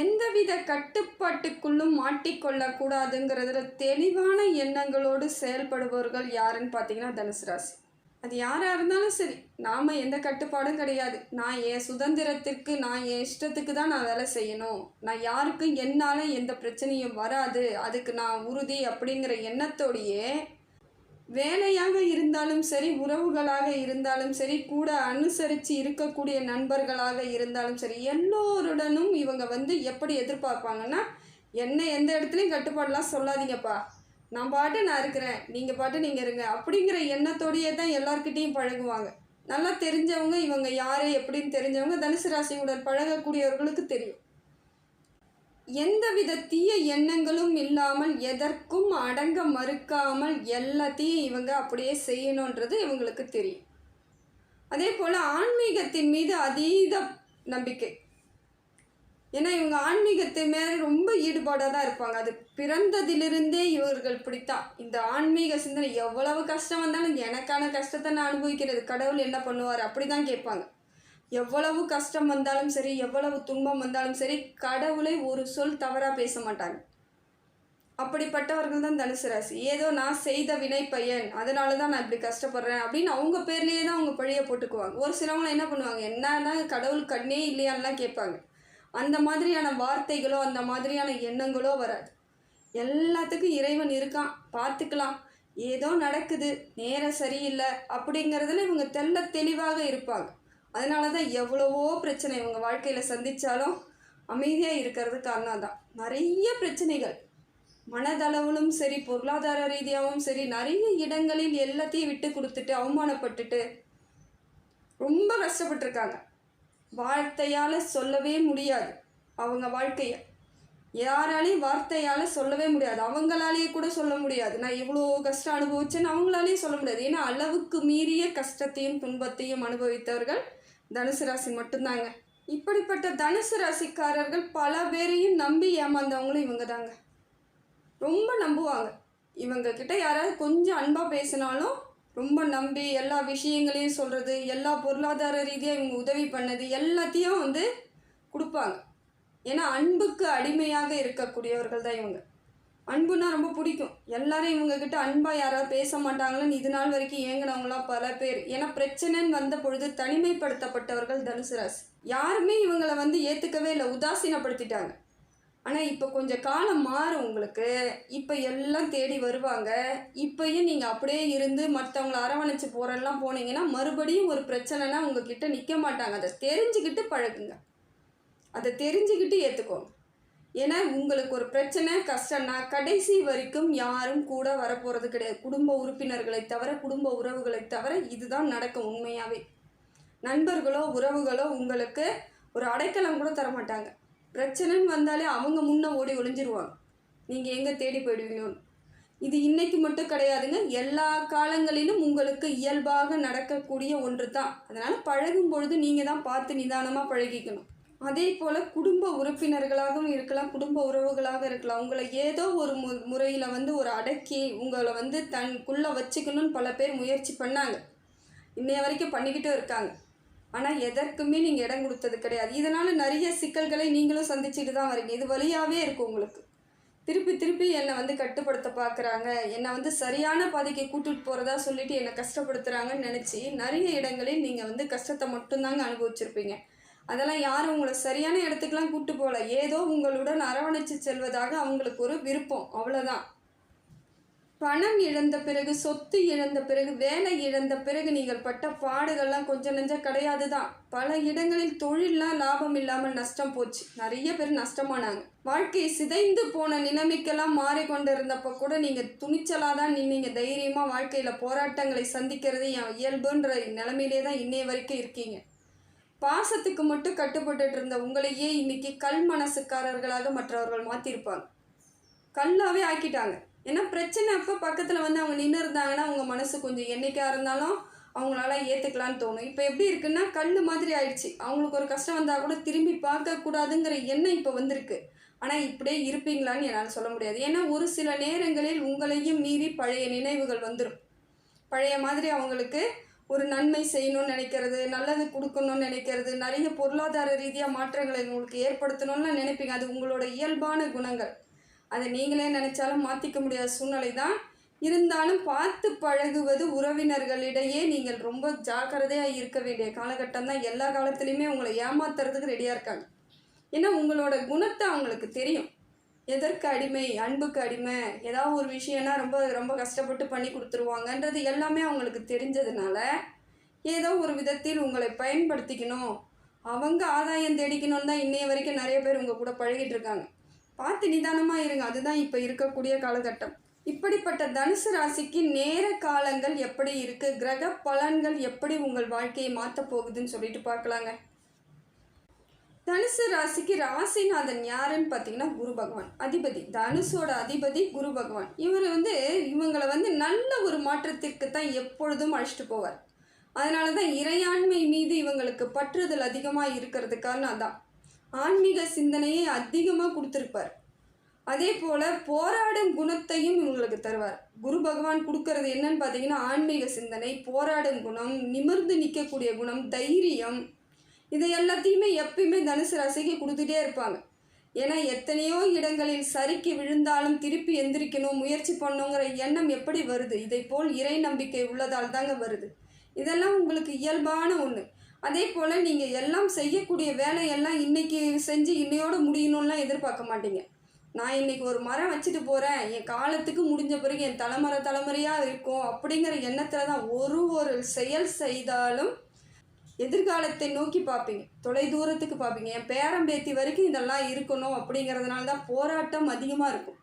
எந்தவித கட்டுப்பாட்டுக்குள்ளும் மாட்டிக்கொள்ளக்கூடாதுங்கிறதுல தெளிவான எண்ணங்களோடு செயல்படுபவர்கள் யாருன்னு பார்த்தீங்கன்னா தனுசு ராசி. அது யாராக இருந்தாலும் சரி, நாம் எந்த கட்டுப்பாடும் கிடையாது. நான் என் சுதந்திரத்திற்கு, நான் என் இஷ்டத்துக்கு தான் நான் வேலை செய்யணும், நான் யாருக்கும் என்னால் எந்த பிரச்சனையும் வராது, அதுக்கு நான் உறுதி அப்படிங்கிற எண்ணத்தோடையே வேலையாக இருந்தாலும் சரி, உறவுகளாக இருந்தாலும் சரி, கூட அனுசரித்து இருக்கக்கூடிய நண்பர்களாக இருந்தாலும் சரி, எல்லோருடனும் இவங்க எப்படி எதிர்பார்ப்பாங்கன்னா, என்ன எந்த இடத்துலையும் கட்டுப்பாடெலாம் சொல்லாதீங்கப்பா, நான் பாட்டு நான் இருக்கிறேன், நீங்கள் பாட்டு நீங்கள் இருங்க அப்படிங்கிற எண்ணத்தோடையே தான் எல்லார்கிட்டையும் பழகுவாங்க. நல்லா தெரிஞ்சவங்க, இவங்க யார் எப்படின்னு தெரிஞ்சவங்க தனுசு ராசியுடன் பழகக்கூடியவர்களுக்கு தெரியும். எந்தவித தீய எண்ணங்களும் இல்லாமல், எதற்கும் அடங்க மறுக்காமல் எல்லாத்தையும் இவங்க அப்படியே செய்யணுன்றது இவங்களுக்கு தெரியும். அதே போல் ஆன்மீகத்தின் மீது அதீத நம்பிக்கை. ஏன்னா இவங்க ஆன்மீகத்தின் மேலே ரொம்ப ஈடுபாடாக தான் இருப்பாங்க. அது பிறந்ததிலிருந்தே இவர்கள் பிடித்தான். இந்த ஆன்மீக சிந்தனை எவ்வளவு கஷ்டம் வந்தாலும் எனக்கான கஷ்டத்தை நான் அனுபவிக்கிறது, கடவுள் என்ன பண்ணுவார் அப்படி தான் கேட்பாங்க. எவ்வளவு கஷ்டம் வந்தாலும் சரி, எவ்வளவு துன்பம் வந்தாலும் சரி, கடவுளை ஒரு சொல் தவறாக பேச மாட்டாங்க. அப்படிப்பட்டவர்கள் தான் தனுசு ராசி. ஏதோ நான் செய்த வினை பயன், அதனால தான் நான் இப்படி கஷ்டப்படுறேன் அப்படின்னு அவங்க பேர்லேயே தான் அவங்க பழியை போட்டுக்குவாங்க. ஒரு சிலவங்க என்ன பண்ணுவாங்க, என்னன்னா கடவுள் கண்ணே இல்லையான்லாம் கேட்பாங்க. அந்த மாதிரியான வார்த்தைகளோ அந்த மாதிரியான எண்ணங்களோ வராது. எல்லாத்துக்கும் இறைவன் இருக்கான், பார்த்துக்கலாம், ஏதோ நடக்குது, நேரம் சரியில்லை அப்படிங்கிறதுல இவங்க தெளிவாக இருப்பாங்க. அதனால தான் எவ்வளவோ பிரச்சனை இவங்க வாழ்க்கையில் சந்தித்தாலும் அமைதியாக இருக்கிறது காரணம் தான். நிறைய பிரச்சனைகள் மனதளவிலும் சரி, பொருளாதார ரீதியாகவும் சரி, நிறைய இடங்களில் எல்லாத்தையும் விட்டு கொடுத்துட்டு அவமானப்பட்டுட்டு ரொம்ப கஷ்டப்பட்டுருக்காங்க. வார்த்தையால் சொல்லவே முடியாது அவங்க வாழ்க்கையை, யாராலையும் வார்த்தையால் சொல்லவே முடியாது. அவங்களாலேயே கூட சொல்ல முடியாது, நான் இவ்வளோ கஷ்டம் அனுபவிச்சேன்னு அவங்களாலேயும் சொல்ல முடியாது. ஏன்னா அளவுக்கு மீறிய கஷ்டத்தையும் துன்பத்தையும் அனுபவித்தவர்கள் தனுசு ராசி மட்டும்தாங்க. இப்படிப்பட்ட தனுசு ராசிக்காரர்கள் பல பேரையும் நம்பி ஏமாந்தவங்களும் இவங்க தாங்க. ரொம்ப நம்புவாங்க. இவங்கக்கிட்ட யாராவது கொஞ்சம் அன்பாக பேசினாலும் ரொம்ப நம்பி எல்லா விஷயங்களையும் சொல்கிறது, எல்லா பொருளாதார ரீதியாக இவங்க உதவி பண்ணது எல்லாத்தையும் கொடுப்பாங்க. ஏன்னா அன்புக்கு அடிமையாக இருக்கக்கூடியவர்கள் தான் இவங்க. அன்புனா ரொம்ப பிடிக்கும். எல்லாரும் இவங்கக்கிட்ட அன்பாக யாராவது பேச மாட்டாங்களன்னு இது நாள் வரைக்கும் ஏங்கினவங்களாம் பல பேர். ஏன்னா பிரச்சனைன்னு வந்த பொழுது தனிமைப்படுத்தப்பட்டவர்கள் தனுசு ராசி. யாருமே இவங்களை ஏற்றுக்கவே இல்லை, உதாசீனப்படுத்திட்டாங்க. ஆனால் இப்போ கொஞ்சம் காலம் மாறும் உங்களுக்கு. இப்போ எல்லாம் தேடி வருவாங்க. இப்போயும் நீங்கள் அப்படியே இருந்து மற்றவங்கள அரவணைச்சு போகிறெல்லாம் போனீங்கன்னா மறுபடியும் ஒரு பிரச்சனைனா உங்ககிட்ட நிற்க மாட்டாங்க. அதை தெரிஞ்சுக்கிட்டு பழகுங்க, அதை தெரிஞ்சுக்கிட்டு ஏற்றுக்கோங்க. ஏன்னா உங்களுக்கு ஒரு பிரச்சனை கஷ்டம்னா கடைசி வரைக்கும் யாரும் கூட வரப்போகிறது கிடையாது. குடும்ப உறுப்பினர்களை தவிர, குடும்ப உறவுகளை தவிர இதுதான் நடக்கும். உண்மையாகவே நண்பர்களோ உறவுகளோ உங்களுக்கு ஒரு அடைக்கலம் கூட தரமாட்டாங்க. பிரச்சனைன்னு வந்தாலே அவங்க முன்னே ஓடி ஒளிஞ்சிருவாங்க, நீங்கள் எங்கே தேடி போயிடுவீங்கன்னு. இது இன்றைக்கி மட்டும் கிடையாதுங்க, எல்லா காலங்களிலும் உங்களுக்கு இயல்பாக நடக்கக்கூடிய ஒன்று தான். அதனால் பழகும் பொழுது நீங்கள் தான் பார்த்து நிதானமாக பழகிக்கணும். அதே போல் குடும்ப உறுப்பினர்களாகவும் இருக்கலாம், குடும்ப உறவுகளாக இருக்கலாம். உங்களை ஏதோ ஒரு முறையில் ஒரு அடக்கி உங்களை தனக்குள்ளே வச்சுக்கணும்னு பல பேர் முயற்சி பண்ணாங்க, இன்னைய வரைக்கும் பண்ணிக்கிட்டும் இருக்காங்க. ஆனால் எதற்குமே நீங்கள் இடம் கொடுத்தது கிடையாது. இதனால் நிறைய சிக்கல்களை நீங்களும் சந்திச்சுட்டு தான் வரீங்க. இது வழியாகவே இருக்கும் உங்களுக்கு. திருப்பி திருப்பி என்னை கட்டுப்படுத்த பார்க்குறாங்க, என்னை சரியான பாதைக்கு கூட்டிகிட்டு போகிறதா சொல்லிவிட்டு என்னை கஷ்டப்படுத்துகிறாங்கன்னு நினச்சி நிறைய இடங்களில் நீங்கள் கஷ்டத்தை மட்டும்தாங்க அனுபவிச்சிருப்பீங்க. அதெல்லாம் யாரும் உங்களை சரியான இடத்துக்கெலாம் கூப்பிட்டு போகல, ஏதோ உங்களுடன் அரவணைச்சு செல்வதாக அவங்களுக்கு ஒரு விருப்பம், அவ்வளோதான். பணம் இழந்த பிறகு, சொத்து இழந்த பிறகு, வேலை இழந்த பிறகு நீங்கள் பட்ட பாடுகள்லாம் கொஞ்சம் நெஞ்சம் கிடையாது தான். பல இடங்களில் தொழிலெலாம் லாபம் இல்லாமல் நஷ்டம் போச்சு, நிறைய பேர் நஷ்டமானாங்க. வாழ்க்கை சிதைந்து போன நிலைமைக்கெல்லாம் மாறிக்கொண்டிருந்தப்போ கூட நீங்கள் துணிச்சலாக தான் நின்னீங்க. தைரியமாக வாழ்க்கையில் போராட்டங்களை சந்திக்கிறது இயல்புன்ற நிலைமையிலே தான் இன்னைய வரைக்கும் இருக்கீங்க. பாசத்துக்கு மட்டும் கட்டுப்பட்டு இருந்த உங்களையே இன்னைக்கு கல் மனசுக்காரர்களாக மற்றவர்கள் மாற்றிருப்பாங்க, கல்லாவே ஆக்கிட்டாங்க. ஏன்னா பிரச்சனை அப்போ பக்கத்தில் அவங்க நின்று இருந்தாங்கன்னா உங்கள் மனசு கொஞ்சம் என்னைக்காக இருந்தாலும் அவங்களால ஏற்றுக்கலான்னு தோணும். இப்போ எப்படி இருக்குன்னா கல் மாதிரி ஆயிடுச்சு. அவங்களுக்கு ஒரு கஷ்டம் வந்தால் கூட திரும்பி பார்க்கக்கூடாதுங்கிற எண்ணம் இப்போ வந்திருக்கு. ஆனால் இப்படியே இருப்பீங்களான்னு என்னால் சொல்ல முடியாது. ஏன்னா ஒரு சில நேரங்களில் உங்களையும் மீறி பழைய நினைவுகள் வந்துடும். பழைய மாதிரி அவங்களுக்கு ஒரு நன்மை செய்யணும்னு நினைக்கிறது, நல்லது கொடுக்கணும்னு நினைக்கிறது, நிறைய பொருளாதார ரீதியாக மாற்றங்களை உங்களுக்கு ஏற்படுத்தணும்னு நினைப்பீங்க. அது உங்களோட இயல்பான குணங்கள். அதை நீங்களே நினைச்சாலும் மாற்றிக்க முடியாத சூழ்நிலை தான். இருந்தாலும் பார்த்து பழகுவது, உறவினர்களிடையே நீங்கள் ரொம்ப ஜாக்கிரதையாக இருக்க வேண்டிய காலகட்டம் தான். எல்லா காலத்துலேயுமே உங்களை ஏமாத்துறதுக்கு ரெடியாக இருக்காங்க. ஏன்னா உங்களோட குணத்தை அவங்களுக்கு தெரியும். எதற்கு அடிமை, அன்புக்கு அடிமை, ஏதாவது ஒரு விஷயம்னா ரொம்ப ரொம்ப கஷ்டப்பட்டு பண்ணி கொடுத்துருவாங்கன்றது எல்லாமே அவங்களுக்கு தெரிஞ்சதுனால ஏதோ ஒரு விதத்தில் உங்களை பயன்படுத்திக்கணும், அவங்க ஆதாயம் தேடிக்கணும்னு தான் இன்னைய வரைக்கும் நிறைய பேர் உங்கள் கூட பழகிட்டு இருக்காங்க. பார்த்து நிதானமாக இருங்க. அதுதான் இப்போ இருக்கக்கூடிய காலகட்டம். இப்படிப்பட்ட தனுசு ராசிக்கு நேர காலங்கள் எப்படி இருக்குது, கிரக பலன்கள் எப்படி உங்கள் வாழ்க்கையை மாற்றப் போகுதுன்னு சொல்லிட்டு பார்க்கலாங்க. தனுசு ராசிக்கு ராசிநாதன் யாருன்னு பார்த்தீங்கன்னா குரு பகவான் அதிபதி. தனுசோட அதிபதி குரு பகவான். இவங்களை நல்ல ஒரு மாற்றத்திற்கு தான் எப்பொழுதும் அழைச்சிட்டு போவார். அதனால தான் இறையாண்மை மீது இவங்களுக்கு பற்றுதல் அதிகமாக இருக்கிறதுக்கான அதான் ஆன்மீக சிந்தனையை அதிகமாக கொடுத்துருப்பார். அதே போல் போராடும் குணத்தையும் இவங்களுக்கு தருவார். குரு பகவான் கொடுக்கறது என்னன்னு பார்த்தீங்கன்னா ஆன்மீக சிந்தனை, போராடும் குணம், நிமிர்ந்து நிற்கக்கூடிய குணம், தைரியம், இதை எல்லாத்தையுமே எப்பயுமே தனுசு ராசிக்கு கொடுத்துட்டே இருப்பாங்க. ஏன்னா எத்தனையோ இடங்களில் சறுக்கி விழுந்தாலும் திருப்பி எந்திரிக்கணும், முயற்சி பண்ணுங்கிற எண்ணம் எப்படி வருது? இதை போல் இறை நம்பிக்கை உள்ளதால் தாங்க வருது. இதெல்லாம் உங்களுக்கு இயல்பான ஒன்று. அதே போல் நீங்கள் எல்லாம் செய்யக்கூடிய வேலையெல்லாம் இன்றைக்கி செஞ்சு இன்னையோடு முடியணும்லாம் எதிர்பார்க்க மாட்டீங்க. நான் இன்றைக்கி ஒரு மரம் வச்சுட்டு போகிறேன், என் காலத்துக்கு முடிஞ்ச பிறகு என் தலைமுறையாக இருக்கும் அப்படிங்கிற எண்ணத்தில் தான் ஒரு செயல் செய்தாலும் எதிர்காலத்தை நோக்கி பார்ப்பீங்க, தொலை தூரத்துக்கு பார்ப்பீங்க. என் பேரம்பேத்தி வரைக்கும் இதெல்லாம் இருக்கணும் அப்படிங்கிறதுனால தான் போராட்டம் அதிகமாக இருக்கும்.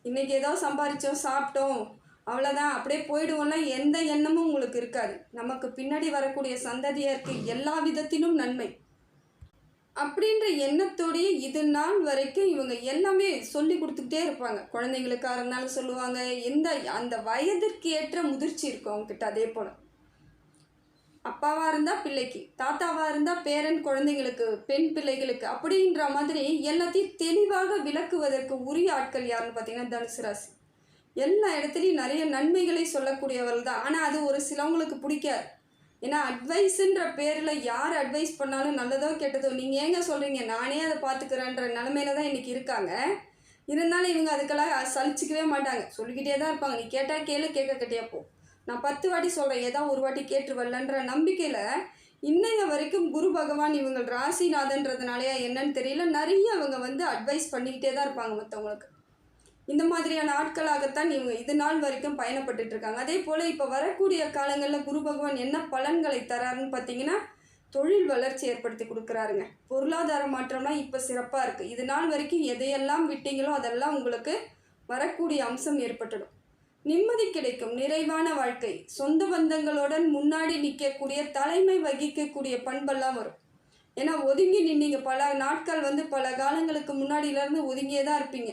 இன்றைக்கி ஏதோ சம்பாதிச்சோம், சாப்பிட்டோம், அவ்வளோதான் அப்படியே போயிடுவோம்னா எந்த எண்ணமும் உங்களுக்கு இருக்காது. நமக்கு பின்னாடி வரக்கூடிய சந்ததியருக்கு எல்லா விதத்திலும் நன்மை அப்படின்ற எண்ணத்தோடையே இது நாள் வரைக்கும் இவங்க எல்லாமே சொல்லி கொடுத்துக்கிட்டே இருப்பாங்க. குழந்தைங்களுக்காக இருந்தாலும் சொல்லுவாங்க. அந்த வயதிற்கு ஏற்ற முதிர்ச்சி இருக்கும் அவங்கக்கிட்ட. அதே போல் அப்பாவாக இருந்தால் பிள்ளைக்கு, தாத்தாவாக இருந்தால் பேரன் குழந்தைங்களுக்கு, பெண் பிள்ளைகளுக்கு அப்படின்ற மாதிரி எல்லாத்தையும் தெளிவாக விளக்குவதற்கு உரிய ஆட்கள் யாருன்னு பார்த்தீங்கன்னா தனுசு ராசி. எல்லா இடத்துலையும் நிறைய நன்மைகளை சொல்லக்கூடியவர்கள் தான். ஆனால் அது ஒரு சிலவங்களுக்கு பிடிக்காது. ஏன்னா அட்வைஸுன்ற பேரில் யார் அட்வைஸ் பண்ணாலும் நல்லதோ கெட்டதோ நீங்கள் ஏங்க சொல்கிறீங்க, நானே அதை பார்த்துக்கிறேன்ற நிலமையில தான் இன்றைக்கி இருக்காங்க. இருந்தாலும் இவங்க அதுக்கெல்லாம் சலிச்சிக்கவே மாட்டாங்க, சொல்லிக்கிட்டே தான் இருப்பாங்க. நீ கேட்டால் கேளு, கேட்க கட்டியா போ, நான் 10 வாட்டி சொல்கிறேன், ஏதாவது ஒரு வாட்டி கேட்டுருவல்லன்ற நம்பிக்கையில் இன்னைய வரைக்கும் குரு பகவான் இவங்க ராசிநாதன்றதுனாலையா என்னன்னு தெரியல, நிறைய அவங்க அட்வைஸ் பண்ணிக்கிட்டே தான் இருப்பாங்க மற்றவங்களுக்கு. இந்த மாதிரியான ஆட்களாகத்தான் இவங்க இது நாள் வரைக்கும் பயணப்பட்டு இருக்காங்க. அதே போல் இப்போ வரக்கூடிய காலங்களில் குரு பகவான் என்ன பலன்களை தராருன்னு பார்த்தீங்கன்னா தொழில் வளர்ச்சி ஏற்படுத்தி கொடுக்குறாருங்க. பொருளாதார மாற்றம்லாம் இப்போ சிறப்பாக இருக்குது. இது நாள் வரைக்கும் எதையெல்லாம் விட்டீங்களோ அதெல்லாம் உங்களுக்கு வரக்கூடிய அம்சம் ஏற்பட்டுடும். நிம்மதி கிடைக்கும், நிறைவான வாழ்க்கை, சொந்த பந்தங்களுடன் முன்னாடி நிற்கக்கூடிய, தலைமை வகிக்கக்கூடிய பண்பெல்லாம் வரும். ஏன்னா ஒதுங்கி நின்னீங்க பல நாட்கள், பல காலங்களுக்கு முன்னாடியிலேருந்து ஒதுங்கியே தான் இருப்பீங்க.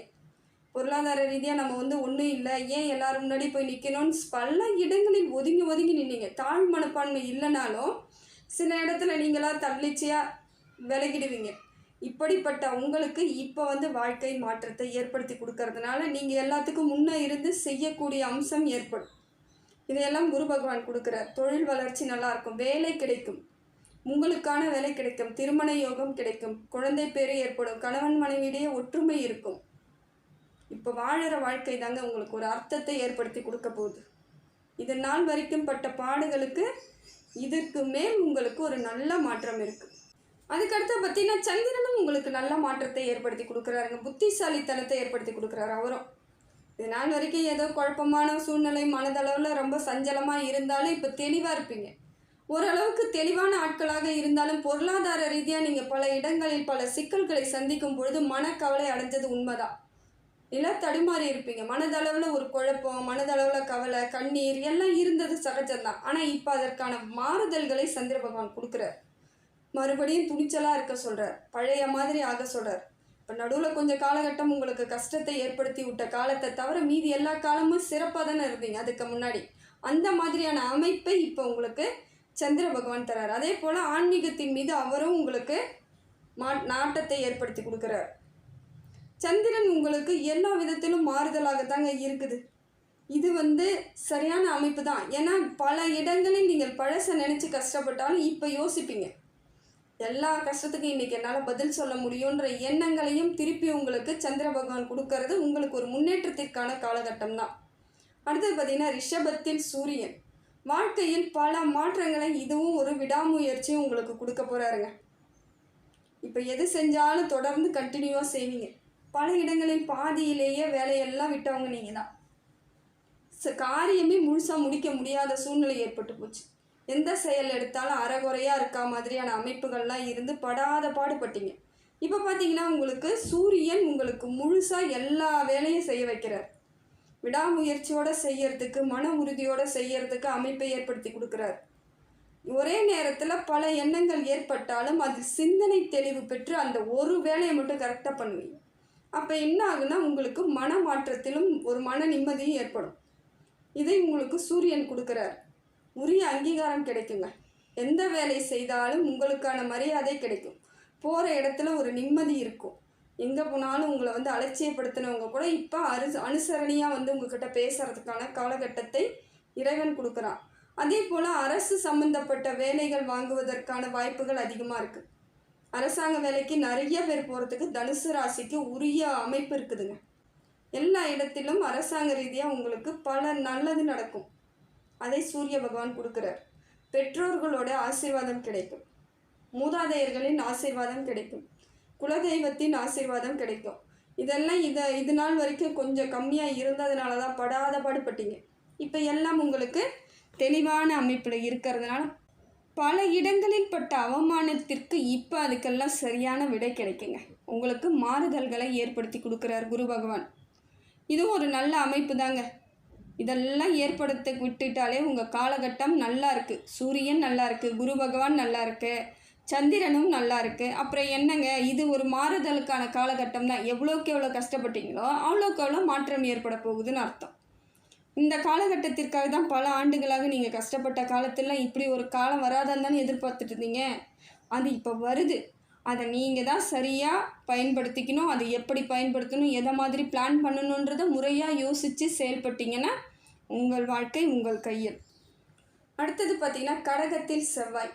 பொருளாதார ரீதியாக நம்ம ஒன்றும் இல்லை, ஏன் எல்லாரும் முன்னாடி போய் நிற்கணும்னு பல இடங்களில் ஒதுங்கி நின்னீங்க. தாழ் மனப்பான்மை இல்லைனாலும் சில இடத்துல நீங்களாக தள்ளிச்சியாக விலகிடுவீங்க. இப்படிப்பட்ட உங்களுக்கு இப்போ வாழ்க்கை மாற்றத்தை ஏற்படுத்தி கொடுக்கறதுனால நீங்கள் எல்லாத்துக்கும் முன்னே இருந்து செய்யக்கூடிய அம்சம் ஏற்படும். இதையெல்லாம் குரு பகவான் கொடுக்குறார். தொழில் வளர்ச்சி நல்லாயிருக்கும், வேலை கிடைக்கும், உங்களுக்கான வேலை கிடைக்கும், திருமண யோகம் கிடைக்கும், குழந்தை பேரு ஏற்படும், கணவன் மனைவியிடையே ஒற்றுமை இருக்கும். இப்போ வாழற வாழ்க்கை தாங்க உங்களுக்கு ஒரு அர்த்தத்தை ஏற்படுத்தி கொடுக்க போகுது. இது நாள் வரைக்கும் பட்ட பாடுகளுக்கு இதற்கு மேல் உங்களுக்கு ஒரு நல்ல மாற்றம் இருக்குது. அதுக்கடுத்து பார்த்தீங்கன்னா சந்திரனும் உங்களுக்கு நல்ல மாற்றத்தை ஏற்படுத்தி கொடுக்குறாருங்க. புத்திசாலித்தனத்தை ஏற்படுத்தி கொடுக்குறாரு அவரும். இது நாள் வரைக்கும் ஏதோ குழப்பமான சூழ்நிலை, மனதளவில் ரொம்ப சஞ்சலமாக இருந்தாலும் இப்போ தெளிவாக இருப்பீங்க. ஓரளவுக்கு தெளிவான ஆட்களாக இருந்தாலும் பொருளாதார ரீதியாக நீங்கள் பல இடங்களில் பல சிக்கல்களை சந்திக்கும் பொழுது மனக்கவலை அடைஞ்சது உண்மைதான். இல்லை தடுமாறி இருப்பீங்க. மனதளவில் ஒரு குழப்பம், மனதளவில் கவலை, கண்ணீர் எல்லாம் இருந்தது சகஜம்தான். ஆனால் இப்போ அதற்கான மாறுதல்களை சந்திர பகவான் கொடுக்குறார். மறுபடியும் துணிச்சலாக இருக்க சொல்கிறார், பழைய மாதிரி ஆக சொல்கிறார். இப்போ நடுவில் கொஞ்சம் காலகட்டம் உங்களுக்கு கஷ்டத்தை ஏற்படுத்தி விட்ட காலத்தை தவிர மீதி எல்லா காலமும் சிறப்பாக தானே இருந்தீங்க அதுக்கு முன்னாடி. அந்த மாதிரியான அமைப்பை இப்போ உங்களுக்கு சந்திர பகவான் தரார். அதே போல் ஆன்மீகத்தின் மீது அவரும் உங்களுக்கு நாட்டத்தை ஏற்படுத்தி கொடுக்குறார். சந்திரன் உங்களுக்கு எல்லா விதத்திலும் மாறுதலாகத்தாங்க இருக்குது. இது வந்து சரியான அமைப்பு தான். ஏன்னா பல இடங்களில் நீங்கள் பழசை நினச்சி கஷ்டப்பட்டாலும் இப்போ யோசிப்பீங்க, எல்லா கஷ்டத்துக்கும் இன்றைக்கி என்னால் பதில் சொல்ல முடியுன்ற எண்ணங்களையும் திருப்பி உங்களுக்கு சந்திர பகவான் கொடுக்கறது உங்களுக்கு ஒரு முன்னேற்றத்திற்கான காலகட்டம் தான். அடுத்தது பார்த்திங்கன்னா ரிஷபத்தில் சூரியன். வாழ்க்கையில் பல மாற்றங்களை இதுவும் ஒரு விடாமுயற்சியும் உங்களுக்கு கொடுக்க போகிறாருங்க. இப்போ எது செஞ்சாலும் தொடர்ந்து கண்டினியூவாக செய்வீங்க. பல இடங்களில் பாதியிலேயே வேலையெல்லாம் விட்டவங்க நீங்கள் தான். காரியமே முழுசாக முடிக்க முடியாத சூழ்நிலை ஏற்பட்டு போச்சு. எந்த செயல் எடுத்தாலும் அறகுறையாக இருக்கா மாதிரியான அமைப்புகள்லாம் இருந்து படாத பாடுபட்டீங்க. இப்போ பார்த்தீங்கன்னா உங்களுக்கு சூரியன் உங்களுக்கு முழுசாக எல்லா வேலையும் செய்ய வைக்கிறார். விடாமுயற்சியோடு செய்யறதுக்கு, மன உறுதியோடு செய்யறதுக்கு அமைப்பை ஏற்படுத்தி கொடுக்குறார். ஒரே நேரத்தில் பல எண்ணங்கள் ஏற்பட்டாலும் அது சிந்தனை தெளிவு பெற்று அந்த ஒரு வேலையை மட்டும் கரெக்டாக பண்ணுவீங்க. அப்போ என்ன ஆகுனா உங்களுக்கு மன மாற்றத்திலும் ஒரு மன நிம்மதியும் ஏற்படும். இதை உங்களுக்கு சூரியன் கொடுக்குறார். உரிய அங்கீகாரம் கிடைக்குங்க. எந்த வேலை செய்தாலும் உங்களுக்கான மரியாதை கிடைக்கும். போகிற இடத்துல ஒரு நிம்மதி இருக்கும். எங்கே போனாலும் உங்களை வந்து அலட்சியப்படுத்தினவங்க கூட இப்போ அனுசரணியாக வந்து உங்கள்கிட்ட பேசுகிறதுக்கான காலகட்டத்தை இறைவன் கொடுக்குறான். அதே போல் அரசு சம்மந்தப்பட்ட வேலைகள் வாங்குவதற்கான வாய்ப்புகள் அதிகமாக இருக்குது. அரசாங்க வேலைக்கு நிறைய பேர் போகிறதுக்கு தனுசு ராசிக்கு உரிய அமைப்பு இருக்குதுங்க. எல்லா இடத்திலும் அரசாங்க ரீதியாக உங்களுக்கு பல நல்லது நடக்கும். அதை சூரிய பகவான் கொடுக்குறார். பெற்றோர்களோட ஆசீர்வாதம் கிடைக்கும். மூதாதையர்களின் ஆசீர்வாதம் கிடைக்கும். குலதெய்வத்தின் ஆசீர்வாதம் கிடைக்கும். இதெல்லாம் இது நாள் வரைக்கும் கொஞ்சம் கம்மியாக இருந்ததுனால தான் படாத பாடுபட்டீங்க. இப்போ எல்லாம் உங்களுக்கு தெளிவான அமைப்பில் இருக்கிறதுனால பல இடங்களில் பட்ட அவமானத்திற்கு இப்போ அதுக்கெல்லாம் சரியான விடை கிடைக்குங்க. உங்களுக்கு மாறுதல்களை ஏற்படுத்தி கொடுக்குறார் குரு பகவான். இதுவும் ஒரு நல்ல அமைப்பு தாங்க. இதெல்லாம் ஏற்படுத்த விட்டுட்டாலே உங்கள் காலகட்டம் நல்லா இருக்குது. சூரியன் நல்லா இருக்குது, குரு பகவான் நல்லா இருக்குது, சந்திரனும் நல்லா இருக்குது. அப்புறம் என்னங்க, இது ஒரு மாறுதலுக்கான காலகட்டம் தான். எவ்வளோக்கு எவ்வளோ கஷ்டப்பட்டீங்களோ அவ்வளோக்கு எவ்வளோ மாற்றம் ஏற்பட போகுதுன்னு அர்த்தம். இந்த காலகட்டத்திற்காக தான் பல ஆண்டுகளாக நீங்கள் கஷ்டப்பட்ட காலத்தில் இப்படி ஒரு காலம் வராதான்னு தானே எதிர்பார்த்துட்டு இருந்தீங்க. அது இப்போ வருது. அதை நீங்கள் தான் சரியாக பயன்படுத்திக்கணும். அது எப்படி பயன்படுத்தணும், எதை மாதிரி பிளான் பண்ணணுன்றதை முறையாக யோசித்து செயல்பட்டீங்கன்னா உங்கள் வாழ்க்கை உங்கள் கையில். அடுத்தது பார்த்திங்கன்னா கடகத்தில் செவ்வாய்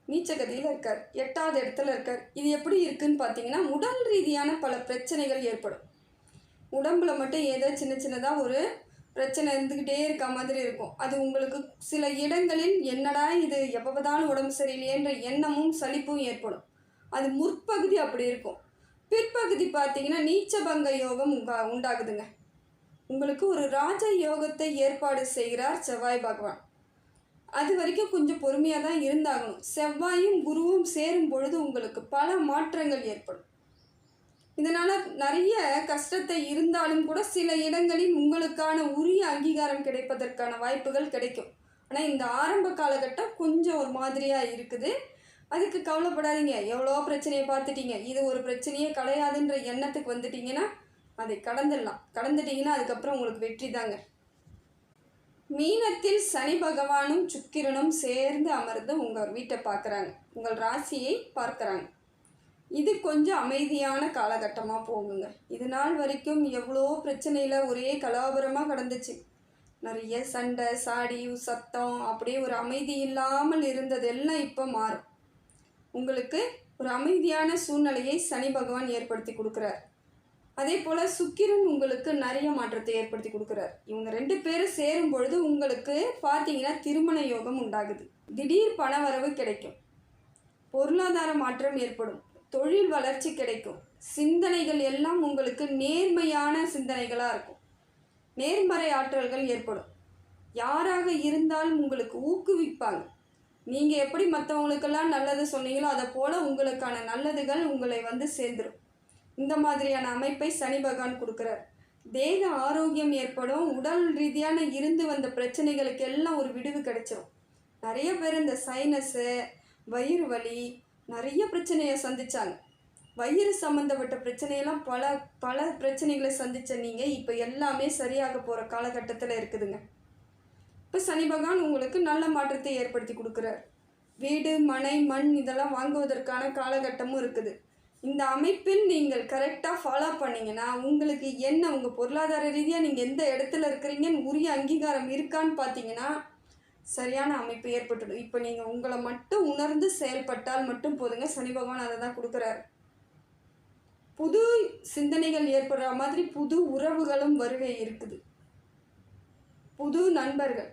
நீச்சகதியில் இருக்கார், 8வது இடத்துல இருக்கார். இது எப்படி இருக்குதுன்னு பார்த்தீங்கன்னா உடல் ரீதியான பல பிரச்சனைகள் ஏற்படும். உடம்புல மட்டும் ஏதோ சின்ன சின்னதாக ஒரு பிரச்சனை இருந்துக்கிட்டே இருக்க மாதிரி இருக்கும். அது உங்களுக்கு சில இடங்களில் என்னடா இது எப்போதாலும் உடம்பு சரியில்லையேன்ற எண்ணமும் சலிப்பும் ஏற்படும். அது முற்பகுதி அப்படி இருக்கும். பிற்பகுதி பார்த்தீங்கன்னா நீச்சபங்க யோகம் உண்டாகுதுங்க. உங்களுக்கு ஒரு ராஜ யோகத்தை ஏற்பாடு செய்கிறார் செவ்வாய் பகவான். அது வரைக்கும் கொஞ்சம் பொறுமையாக தான் இருந்தாகணும். செவ்வாயும் குருவும் சேரும் பொழுது உங்களுக்கு பல மாற்றங்கள் ஏற்படும். இதனால் நிறைய கஷ்டத்தை இருந்தாலும் கூட சில இடங்களில் உங்களுக்கான உரிய அங்கீகாரம் கிடைப்பதற்கான வாய்ப்புகள் கிடைக்கும். ஆனால் இந்த ஆரம்ப காலகட்டம் கொஞ்சம் ஒரு மாதிரியாக இருக்குது. அதுக்கு கவலைப்படாதீங்க. எவ்வளோ பிரச்சனையை பார்த்துட்டீங்க, இது ஒரு பிரச்சனையே கிடையாதுன்ற எண்ணத்துக்கு வந்துட்டிங்கன்னா அதை கடந்துட்டிங்கன்னா அதுக்கப்புறம் உங்களுக்கு வெற்றி தாங்க. மீனத்தில் சனி பகவானும் சுக்கிரனும் சேர்ந்து அமர்ந்து உங்கள் வீட்டை பார்க்குறாங்க, உங்கள் ராசியை பார்க்குறாங்க. இது கொஞ்சம் அமைதியான காலகட்டமாக போகுங்க. இது நாள் வரைக்கும் எவ்வளோ பிரச்சனையில் ஒரே கலாபரமாக கடந்துச்சு. நிறைய சண்டை சாடி சத்தம் அப்படியே ஒரு அமைதி இல்லாமல் இருந்ததெல்லாம் இப்போ மாறும். உங்களுக்கு ஒரு அமைதியான சூழ்நிலையை சனி பகவான் ஏற்படுத்தி கொடுக்குறார். அதே போல் சுக்கிரன் உங்களுக்கு நிறைய மாற்றத்தை ஏற்படுத்தி கொடுக்குறார். இவங்க 2 பேரும் சேரும் பொழுது உங்களுக்கு பார்த்தீங்கன்னா திருமண யோகம் உண்டாகுது. திடீர் பணவரவு கிடைக்கும். பொருளாதார மாற்றம் ஏற்படும். தொழில் வளர்ச்சி கிடைக்கும். சிந்தனைகள் எல்லாம் உங்களுக்கு நேர்மையான சிந்தனைகளாக இருக்கும். நேர்மறை ஆற்றல்கள் ஏற்படும். யாராக இருந்தாலும் உங்களுக்கு ஊக்குவிப்பாங்க. நீங்கள் எப்படி மற்றவங்களுக்கெல்லாம் நல்லது சொன்னீங்களோ அதை போல் உங்களுக்கான நல்லதுகள் உங்களை வந்து சேர்ந்துடும். இந்த மாதிரியான அமைப்பை சனி பகவான் கொடுக்குறார். தேக ஆரோக்கியம் ஏற்படும். உடல் ரீதியான இருந்து வந்த பிரச்சனைகளுக்கு எல்லாம் ஒரு விடுவு கிடைச்சிடும். நிறைய பேர் இந்த சைனஸு, வயிறு வலி, நிறைய பிரச்சனையை சந்தித்தாங்க. வயிறு சம்மந்தப்பட்ட பிரச்சனையெல்லாம் பல பிரச்சனைகளை சந்தித்த நீங்கள் இப்போ எல்லாமே சரியாக போகிற காலகட்டத்தில் இருக்குதுங்க. இப்போ சனி பகவான் உங்களுக்கு நல்ல மாற்றத்தை ஏற்படுத்தி கொடுக்குறார். வீடு, மனை, மண் இதெல்லாம் வாங்குவதற்கான காலகட்டமும் இருக்குது. இந்த அமைப்பில் நீங்கள் கரெக்டாக ஃபாலோ பண்ணிங்கன்னா உங்களுக்கு என்ன உங்கள் பொருளாதார ரீதியாக நீங்கள் எந்த இடத்துல இருக்கிறீங்கன்னு உரிய அங்கீகாரம் இருக்கான்னு பார்த்தீங்கன்னா சரியான அமைப்பு ஏற்பட்டுடும். இப்போ நீங்கள் உங்களை மட்டும் உணர்ந்து செயல்பட்டால் மட்டும் போதுங்க. சனி பகவான் அதை தான் கொடுக்குறாரு. புது சிந்தனைகள் ஏற்படுற மாதிரி புது உறவுகளும் வருகை இருக்குது. புது நண்பர்கள்,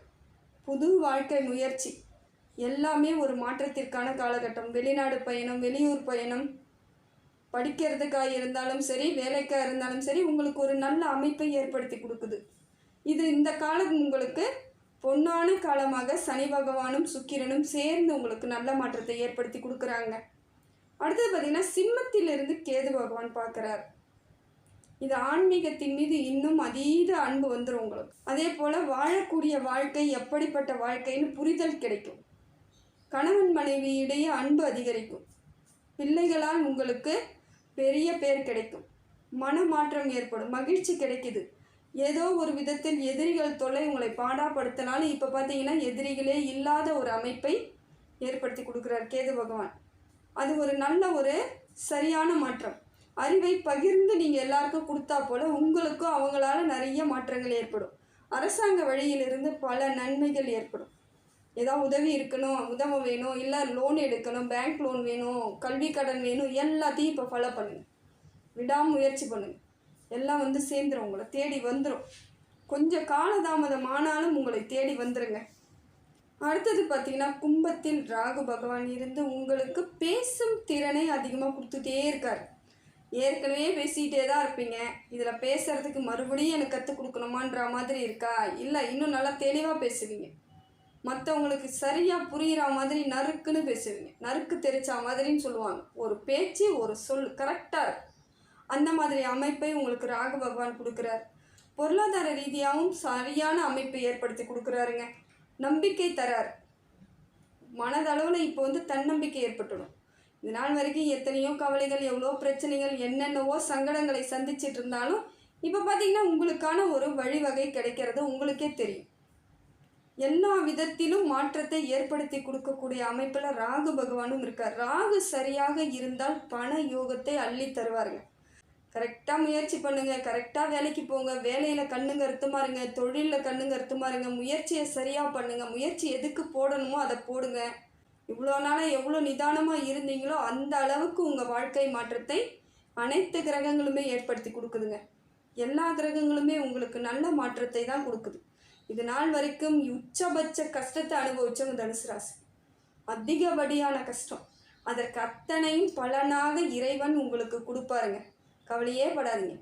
புது வாழ்க்கை முயற்சி எல்லாமே ஒரு மாற்றத்திற்கான காலகட்டம். வெளிநாடு பயணம், வெளியூர் பயணம், படிக்கிறதுக்காக இருந்தாலும் சரி, வேலைக்காக இருந்தாலும் சரி, உங்களுக்கு ஒரு நல்ல அமைப்பை ஏற்படுத்தி கொடுக்குது. இந்த காலம் உங்களுக்கு பொன்னான காலமாக சனி பகவானும் சுக்கிரனும் சேர்ந்து உங்களுக்கு நல்ல மாற்றத்தை ஏற்படுத்தி கொடுக்குறாங்க. அடுத்தது பார்த்திங்கன்னா சிம்மத்திலிருந்து கேது பகவான் பார்க்குறார். இது ஆன்மீகத்தின் மீது இன்னும் அதீத அன்பு வந்துடும் உங்களுக்கு. அதே போல் வாழக்கூடிய வாழ்க்கை எப்படிப்பட்ட வாழ்க்கைன்னு புரிதல் கிடைக்கும். கணவன் மனைவியிடையே அன்பு அதிகரிக்கும். பிள்ளைகளால் உங்களுக்கு பெரிய பேர் கிடைக்கும். மனமாற்றம் ஏற்படும். மகிழ்ச்சி கிடைக்குது. ஏதோ ஒரு விதத்தில் எதிரிகள் தொல்லை உங்களை பாடாப்படுத்தினாலும் இப்போ பார்த்தீங்கன்னா எதிரிகளே இல்லாத ஒரு அமைப்பை ஏற்படுத்தி கொடுக்குறார் கேது பகவான். அது ஒரு நல்ல ஒரு சரியான மாற்றம். அறிவை பகிர்ந்து நீங்கள் எல்லாருக்கும் கொடுத்தா போல் உங்களுக்கும் அவங்களால நிறைய மாற்றங்கள் ஏற்படும். அரசாங்க வழியிலிருந்து பல நன்மைகள் ஏற்படும். ஏதாவது உதவி இருக்கணும், உதவ வேணும், இல்லை லோன் எடுக்கணும், பேங்க் லோன் வேணும், கல்வி கடன் வேணும், எல்லாத்தையும் இப்போ ஃபாலோ பண்ணுங்கள். விடாமுயற்சி பண்ணுங்கள். எல்லாம் வந்து சேர்ந்துடும், உங்களை தேடி வந்துடும். கொஞ்சம் காலதாமதம் ஆனாலும் உங்களை தேடி வந்துடுங்க. அடுத்தது பார்த்திங்கன்னா கும்பத்தில் ராகு பகவான் இருந்து உங்களுக்கு பேசும் திறனை அதிகமாக கொடுத்துட்டே இருக்கார். ஏற்கனவே பேசிகிட்டே தான் இருப்பீங்க. இதில் பேசுகிறதுக்கு மறுபடியும் எனக்கு கற்றுக் கொடுக்கணுமான்ற மாதிரி இருக்கா? இல்லை, இன்னும் நல்லா தெளிவாக பேசுவீங்க. மற்றவங்களுக்கு சரியாக புரிகிற மாதிரி நறுக்குன்னு பேசுவீங்க. நறுக்கு தெரிச்சா மாதிரின்னு சொல்லுவாங்க. ஒரு பேச்சு ஒரு சொல் கரெக்டாக அந்த மாதிரி அமைப்பை உங்களுக்கு ராகு பகவான் கொடுக்குறார். பொருளாதார ரீதியாகவும் சரியான அமைப்பை ஏற்படுத்தி கொடுக்குறாருங்க. நம்பிக்கை தரார். மனதளவில் இப்போ வந்து தன்னம்பிக்கை ஏற்பட்டுடும். இது நாள் வரைக்கும் எத்தனையோ கவலைகள், எவ்வளோ பிரச்சனைகள், என்னென்னவோ சங்கடங்களை சந்திச்சிட்டு இருந்தாலும் இப்போ பார்த்தீங்கன்னா உங்களுக்கான ஒரு வழிவகை கிடைக்கிறது உங்களுக்கே தெரியும். எல்லா விதத்திலும் மாற்றத்தை ஏற்படுத்தி கொடுக்கக்கூடிய அமைப்பில் ராகு பகவானும் இருக்கார். ராகு சரியாக இருந்தால் பண யோகத்தை அள்ளி தருவாருங்க. கரெக்டாக முயற்சி பண்ணுங்கள். கரெக்டாக வேலைக்கு போங்க. வேலையில் கண்ணுங்க அறுத்துமா இருங்க. தொழிலில் கண்ணுங்க அறுத்துமா இருங்க. முயற்சியை சரியாக பண்ணுங்கள். முயற்சி எதுக்கு போடணுமோ அதை போடுங்க. இவ்வளோ நாளாக எவ்வளோ நிதானமாக இருந்தீங்களோ அந்த அளவுக்கு உங்கள் வாழ்க்கை மாற்றத்தை அனைத்து கிரகங்களுமே ஏற்படுத்தி கொடுக்குதுங்க. எல்லா கிரகங்களுமே உங்களுக்கு நல்ல மாற்றத்தை தான் கொடுக்குது. இது நாள் வரைக்கும் உச்சபட்ச கஷ்டத்தை அனுபவித்தவங்க தனுசு ராசி. அதிகப்படியான கஷ்டம். அதற்கு அத்தனையும் பலனாக இறைவன் உங்களுக்கு கொடுப்பாருங்க. கவலையே படாதீங்க.